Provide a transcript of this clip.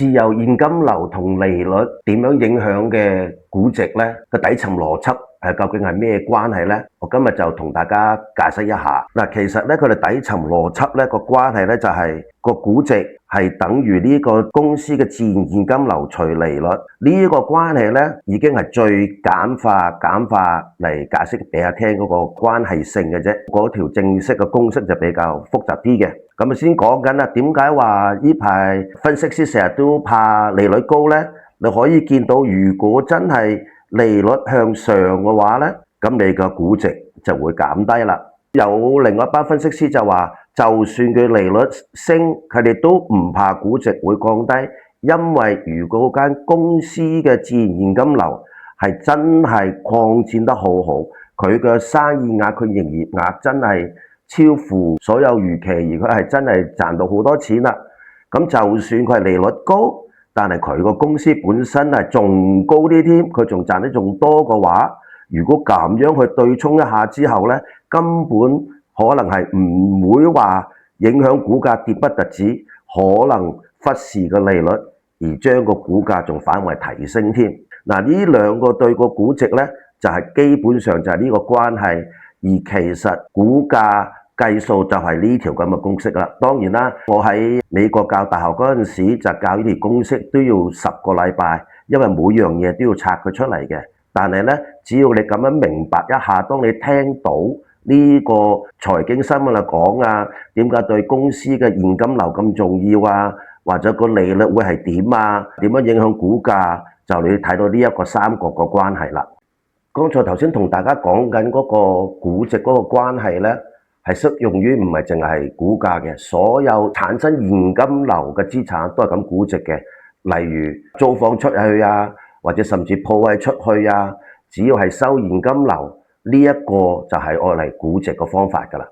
自由現金流同利率點樣影響嘅估值呢？個底層邏輯究竟係咩關係呢？我今日就同大家解釋一下。其實咧佢哋底層邏輯咧個關係咧就係個估值係等於呢個公司嘅自然現金流除利率。呢個關係咧已經係最簡化嚟解釋俾大家聽嗰個關係性嘅啫。嗰條正式嘅公式就比較複雜啲嘅。咁先講緊啦，點解話呢排分析師成日都怕利率高呢？你可以見到，如果真係利率向上嘅話呢，咁你嘅估值就會減低啦。有另外一班分析師就話，就算佢利率升，佢哋都唔怕估值會降低，因為如果間公司嘅自然現金流係真係擴展得好好，佢嘅生意額、佢營業額真係超乎所有預期，而佢係真係賺到好多錢啦。咁就算佢係利率高，但係佢個公司本身係仲高啲添，佢仲賺得仲多嘅話，如果咁樣去對沖一下之後呢，根本可能係唔會話影響股價跌不特止，可能忽視個利率而將個股價仲反為提升添。呢兩個對個估值呢，就係基本上就係呢個關係，而其實股價計數就係呢條咁嘅公式啦。當然啦，我喺美國教大學嗰陣時就教呢條公式都要10個禮拜，因為每樣嘢都要拆佢出嚟嘅。但係呢，只要你咁樣明白一下，當你聽到呢個財經新聞嚟講啊，點解對公司嘅現金流咁重要啊，或者個利率會係點啊，點樣影響股價，就你睇到呢一個三角個關係啦。剛才頭先同大家講緊嗰個估值嗰個關係呢，係適用於唔係淨係股價嘅，所有產生現金流嘅資產都係咁估值嘅。例如租房出去啊，或者甚至鋪位出去啊，只要係收現金流，呢一個就係愛嚟估值嘅方法㗎啦。